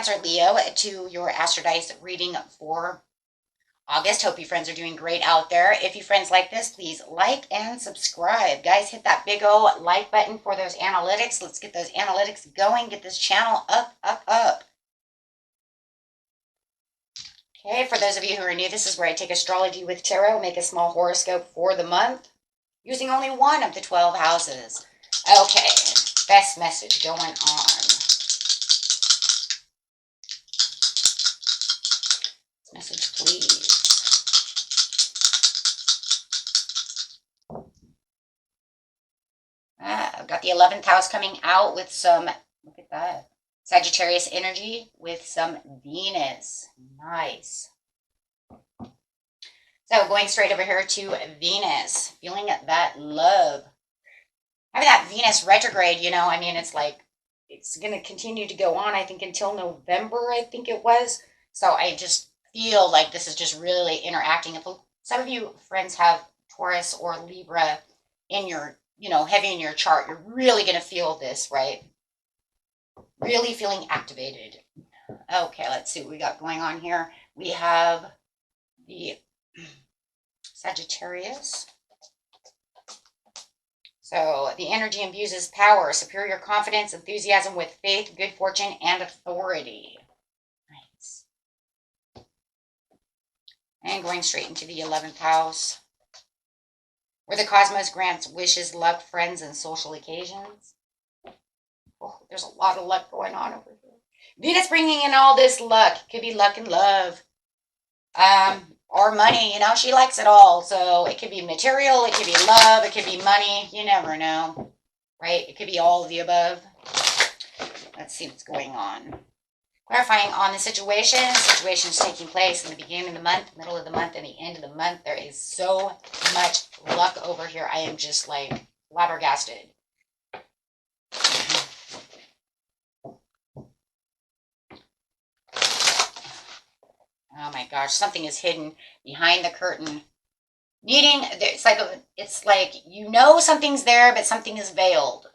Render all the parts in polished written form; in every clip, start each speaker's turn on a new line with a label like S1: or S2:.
S1: Cancer, Leo, to your Astro Dice reading for August. Hope you friends are doing great out there. If you friends like this, please like and subscribe. Guys, hit that big old like button for those analytics. Let's get those analytics going. Get this channel up, up, up. Okay, for those of you who are new, this is where I take astrology with tarot, make a small horoscope for the month, using only one of the 12 houses. Okay, best message going on. Message, please. I've got the 11th house coming out with some, look at that, Sagittarius energy with some Venus. Nice. So going straight over here to Venus, feeling that love. Having that Venus retrograde, you know, I mean, it's like, it's going to continue to go on, I think, until November, I think it was. So I just feel like this is just really interacting. If some of you friends have Taurus or Libra in your, you know, heavy in your chart, you're really going to feel this, right? Really feeling activated. Okay, let's see what we got going on here. We have the Sagittarius. So the energy imbues power, superior confidence, enthusiasm with faith, good fortune, and authority. Nice. And going straight into the 11th house, where the cosmos grants wishes, luck, friends, and social occasions. Oh, there's a lot of luck going on over here. Venus bringing in all this luck. Could be luck and love. Or money, you know, she likes it all. So it could be material, it could be love, it could be money. You never know, right? It could be all of the above. Let's see what's going on. Clarifying on the situation. Situation is taking place in the beginning of the month, middle of the month, and the end of the month. There is so much luck over here. I am just like flabbergasted. Oh my gosh, something is hidden behind the curtain. It's like you know something's there, but something is veiled.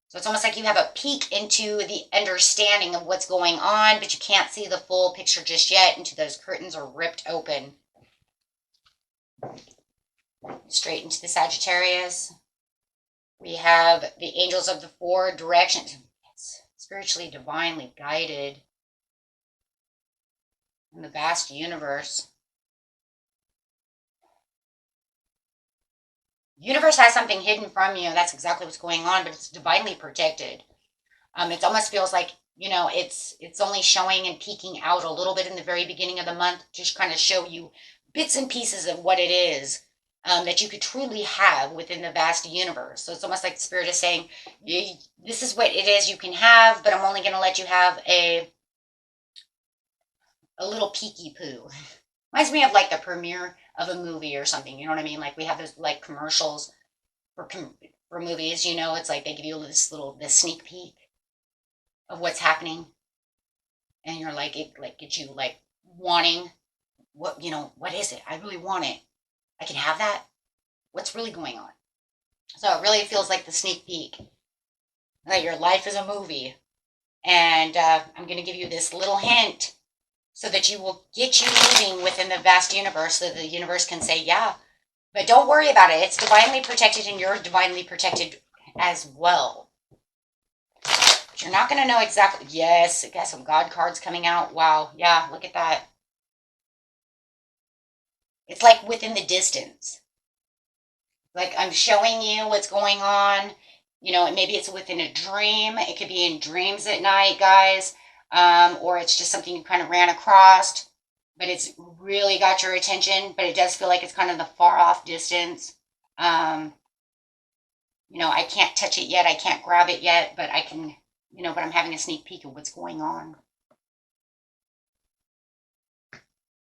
S1: So it's almost like you have a peek into the understanding of what's going on, but you can't see the full picture just yet until those curtains are ripped open. Straight into the Sagittarius. We have the angels of the four directions. It's spiritually, divinely guided in the vast universe. The universe has something hidden from you. That's exactly what's going on, but it's divinely protected. It almost feels like, you know, it's only showing and peeking out a little bit in the very beginning of the month, just kind of show you bits and pieces of what it is that you could truly have within the vast universe. So it's almost like the Spirit is saying, this is what it is you can have, but I'm only going to let you have a little peeky poo. Reminds me of like the premiere of a movie or something, you know what I mean? Like we have those like commercials for movies, you know, it's like they give you this sneak peek of what's happening, and you're like, it like gets you like wanting what, you know, what is it? I really want it. I can have that. What's really going on? So it really feels like the sneak peek that your life is a movie, and I'm going to give you this little hint so that you will get you moving within the vast universe, so that the universe can say, yeah, but don't worry about it. It's divinely protected, and you're divinely protected as well. But you're not going to know exactly. Yes, I got some God cards coming out. Wow. Yeah, look at that. It's like within the distance. Like I'm showing you what's going on. You know, maybe it's within a dream. It could be in dreams at night, guys. Or it's just something you kind of ran across, but it's really got your attention, but it does feel like it's kind of the far off distance. You know, I can't touch it yet. I can't grab it yet, but I can, you know, but I'm having a sneak peek of what's going on.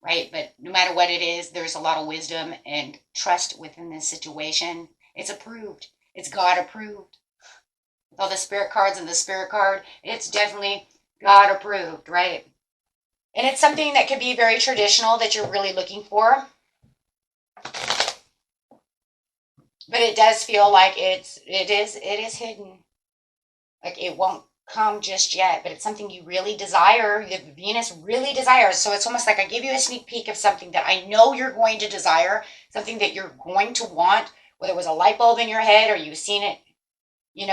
S1: Right? But no matter what it is, there's a lot of wisdom and trust within this situation. It's approved. It's God approved. With all the spirit cards and the spirit card, it's definitely God approved, right? And it's something that could be very traditional that you're really looking for. But it does feel like it is hidden. Like it won't come just yet, but it's something you really desire. Venus really desires. So it's almost like I give you a sneak peek of something that I know you're going to desire, something that you're going to want, whether it was a light bulb in your head or you've seen it,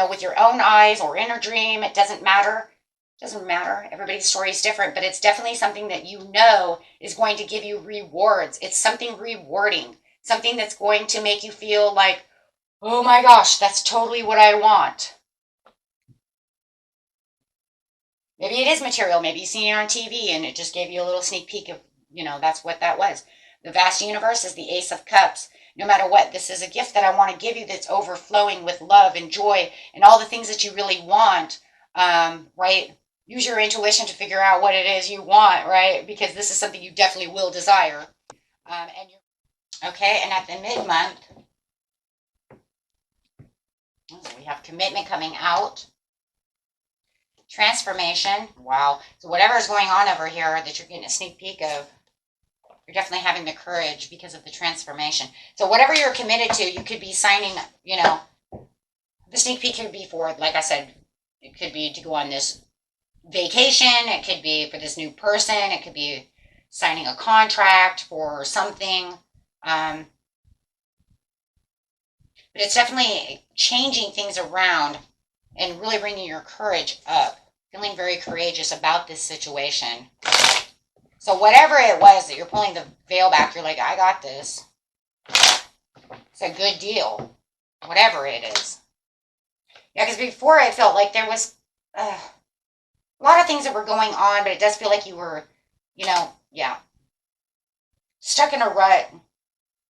S1: with your own eyes or in a dream. It doesn't matter. It doesn't matter. Everybody's story is different, but it's definitely something that is going to give you rewards. It's something rewarding, something that's going to make you feel like, oh my gosh, that's totally what I want. Maybe it is material. Maybe you've seen it on TV and it just gave you a little sneak peek of, that's what that was. The vast universe is the Ace of Cups. No matter what, this is a gift that I want to give you that's overflowing with love and joy and all the things that you really want, right? Use your intuition to figure out what it is you want, right? Because this is something you definitely will desire. Okay, and at the mid-month, we have commitment coming out. Transformation. Wow. So whatever is going on over here that you're getting a sneak peek of, you're definitely having the courage because of the transformation. So whatever you're committed to, you could be signing, the sneak peek could be for, like I said, it could be to go on this vacation. It could be for this new person. It could be signing a contract for something. But it's definitely changing things around and really bringing your courage up, feeling very courageous about this situation. So whatever it was that you're pulling the veil back, you're like, I got this. It's a good deal, whatever it is. Yeah, because before I felt like there was a lot of things that were going on, but it does feel like you were, stuck in a rut.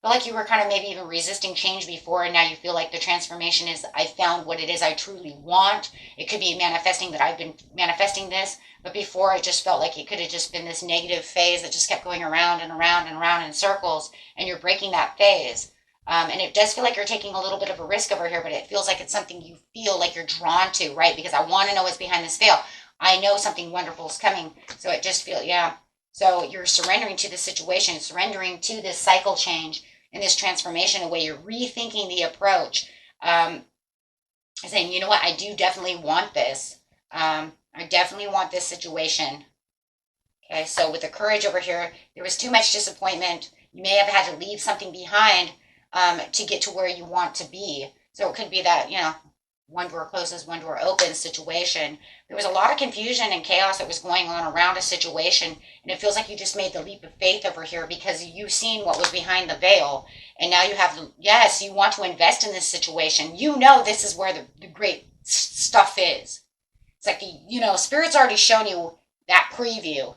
S1: Feel like you were kind of maybe even resisting change before, and now you feel like the transformation is, I found what it is I truly want. It could be manifesting that I've been manifesting this, but before it just felt like it could have just been this negative phase that just kept going around and around and around in circles, and you're breaking that phase. And it does feel like you're taking a little bit of a risk over here, but it feels like it's something you feel like you're drawn to, right? Because I want to know what's behind this veil. I know something wonderful is coming. So it just feels, So you're surrendering to the situation, surrendering to this cycle change and this transformation away. You're rethinking the approach. Saying, you know what, I do definitely want this. I definitely want this situation. Okay, so with the courage over here, there was too much disappointment. You may have had to leave something behind to get to where you want to be. So it could be that, one door closes, one door opens situation. There was a lot of confusion and chaos that was going on around a situation, and it feels like you just made the leap of faith over here because you've seen what was behind the veil, and now you have, yes, you want to invest in this situation. This is where the great stuff is. It's like, Spirit's already shown you that preview,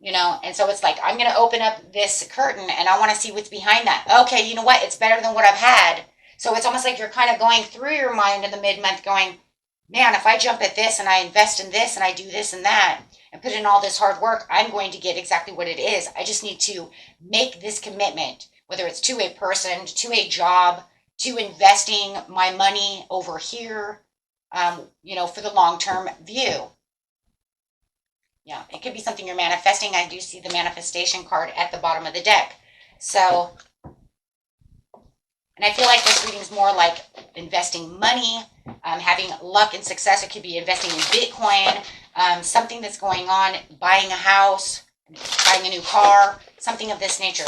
S1: and so it's like, I'm going to open up this curtain, and I want to see what's behind that. Okay, you know what? It's better than what I've had. So it's almost like you're kind of going through your mind in the mid-month going, man, if I jump at this and I invest in this and I do this and that and put in all this hard work, I'm going to get exactly what it is. I just need to make this commitment, whether it's to a person, to a job, to investing my money over here, for the long-term view. Yeah, it could be something you're manifesting. I do see the manifestation card at the bottom of the deck. So... And I feel like this reading is more like investing money, having luck and success. It could be investing in Bitcoin, something that's going on, buying a house, buying a new car, something of this nature.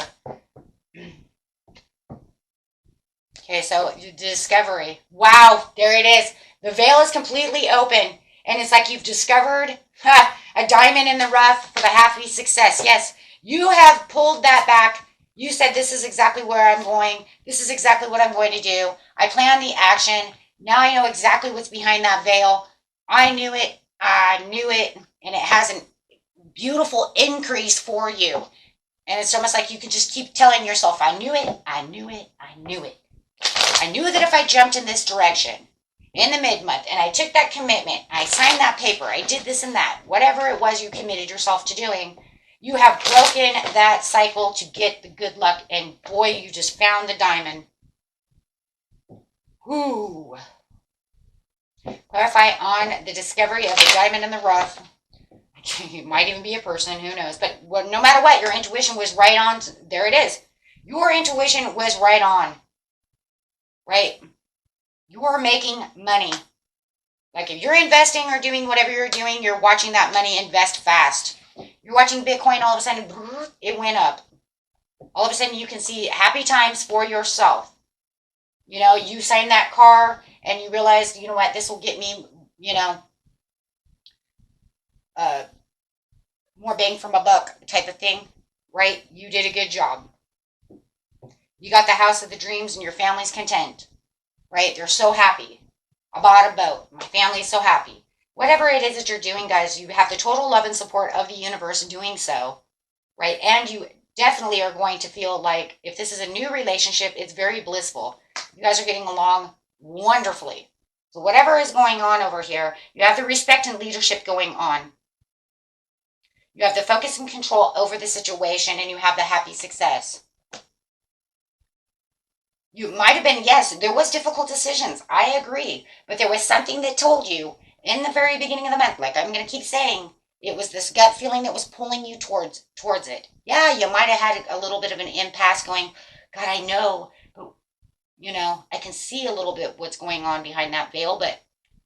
S1: Okay, so discovery. Wow, there it is. The veil is completely open. And it's like you've discovered a diamond in the rough for the happy success. Yes, you have pulled that back. You said, this is exactly where I'm going. This is exactly what I'm going to do. I plan the action. Now I know exactly what's behind that veil. I knew it. And it has a beautiful increase for you. And it's almost like you can just keep telling yourself, I knew it. I knew it. I knew it. I knew that if I jumped in this direction in the mid-month and I took that commitment, I signed that paper, I did this and that, whatever it was you committed yourself to doing, you have broken that cycle to get the good luck, and boy, you just found the diamond. Ooh. Clarify on the discovery of the diamond in the rough. It might even be a person, who knows. But no matter what, your intuition was right on. There it is. Your intuition was right on. Right? You're making money. Like if you're investing or doing whatever you're doing, you're watching that money invest fast. You're watching Bitcoin, all of a sudden, it went up. All of a sudden, you can see happy times for yourself. You know, you sign that car and you realize, you know what, this will get me, you know, uh, more bang for my buck type of thing, right? You did a good job. You got the house of the dreams and your family's content, right? They're so happy. I bought a boat. My family's so happy. Whatever it is that you're doing, guys, you have the total love and support of the universe doing so, right? And you definitely are going to feel like if this is a new relationship, it's very blissful. You guys are getting along wonderfully. So whatever is going on over here, you have the respect and leadership going on. You have the focus and control over the situation, and you have the happy success. You might have been, yes, there was difficult decisions. I agree. But there was something that told you in the very beginning of the month, like I'm going to keep saying, it was this gut feeling that was pulling you towards it. Yeah, you might have had a little bit of an impasse going, God, I know, but, you know, I can see a little bit what's going on behind that veil, but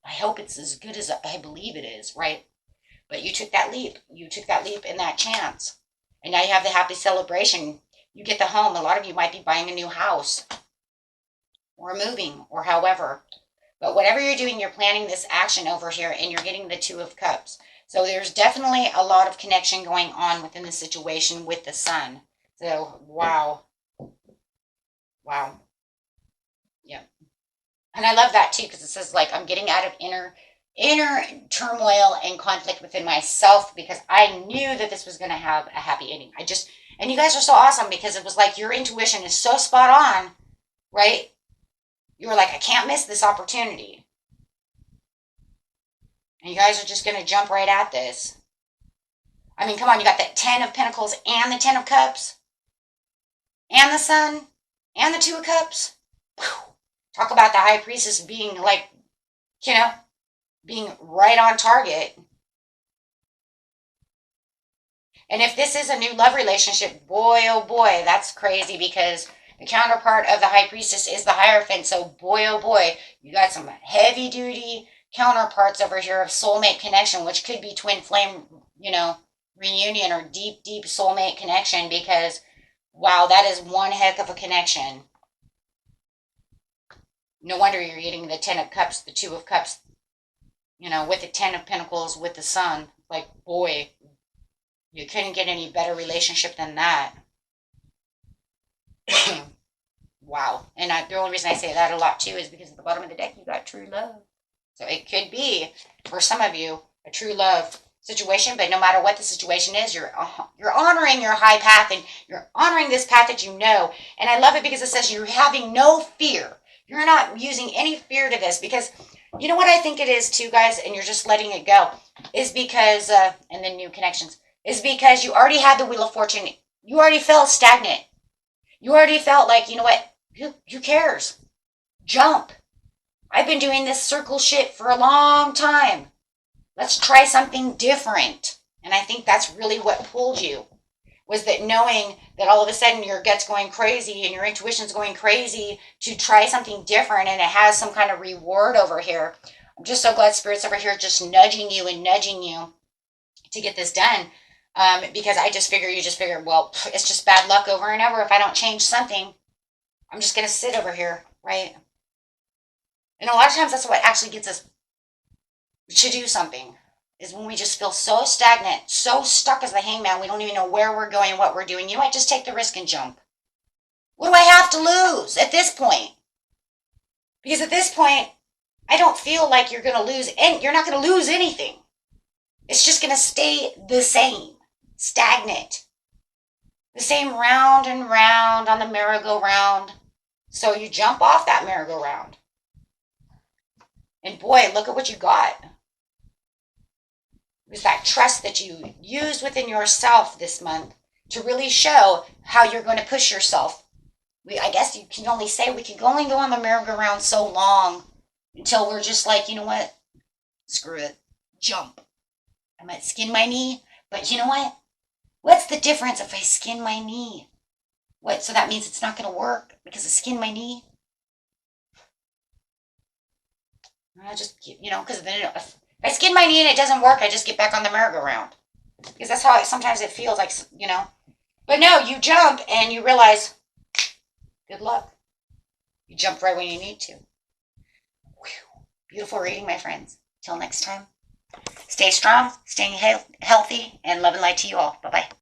S1: I hope it's as good as I believe it is, right? But you took that leap. You took that leap and that chance. And now you have the happy celebration. You get the home. A lot of you might be buying a new house or moving or however. But whatever you're doing, you're planning this action over here and you're getting the Two of Cups. So there's definitely a lot of connection going on within the situation with the sun. So, wow. Wow. Yeah. And I love that too, because it says like I'm getting out of inner turmoil and conflict within myself because I knew that this was going to have a happy ending. And you guys are so awesome because it was like your intuition is so spot on, right? You were like, I can't miss this opportunity. And you guys are just going to jump right at this. I mean, come on, you got the 10 of Pentacles and the 10 of Cups and the Sun and the 2 of Cups. Whew. Talk about the High Priestess being like, you know, being right on target. And if this is a new love relationship, boy, oh boy, that's crazy because the counterpart of the High Priestess is the Hierophant. So boy, oh boy, you got some heavy duty counterparts over here of soulmate connection, which could be twin flame, you know, reunion or deep, deep soulmate connection because, wow, that is one heck of a connection. No wonder you're getting the 10 of Cups, the 2 of Cups, you know, with the 10 of Pentacles, with the Sun. Like, boy, you couldn't get any better relationship than that. Wow. And the only reason I say that a lot too is because at the bottom of the deck you got true love. So it could be, for some of you, a true love situation, but no matter what the situation is, you're honoring your high path and you're honoring this path that you know. And I love it because it says you're having no fear. You're not using any fear to this because you know what I think it is too, guys, and you're just letting it go, is because, and then new connections, is because you already had the Wheel of Fortune. You already felt stagnant. You already felt like, you know what, who cares? Jump. I've been doing this circle shit for a long time. Let's try something different. And I think that's really what pulled you, was that knowing that all of a sudden your gut's going crazy and your intuition's going crazy to try something different and it has some kind of reward over here. I'm just so glad Spirit's over here just nudging you and nudging you to get this done. Because you just figure, well, it's just bad luck over and over. If I don't change something, I'm just going to sit over here, right? And a lot of times that's what actually gets us to do something, is when we just feel so stagnant, so stuck as the hangman, we don't even know where we're going, what we're doing. You might just take the risk and jump. What do I have to lose at this point? Because at this point, I don't feel like you're going to lose, and you're not going to lose anything. It's just going to stay the same, stagnant. The same round and round on the merry-go-round. So you jump off that merry-go-round. And boy, look at what you got. It was that trust that you used within yourself this month to really show how you're going to push yourself. I guess you can only say we can only go on the merry-go-round so long until we're just like, you know what? Screw it. Jump. I might skin my knee, but you know what? What's the difference if I skin my knee? What? So that means it's not going to work because I skin my knee? I just, because then if I skin my knee and it doesn't work, I just get back on the merry-go-round. Because that's how sometimes it feels like. But no, you jump and you realize, good luck. You jump right when you need to. Whew. Beautiful reading, my friends. Till next time, stay strong, stay healthy, and love and light to you all. Bye-bye.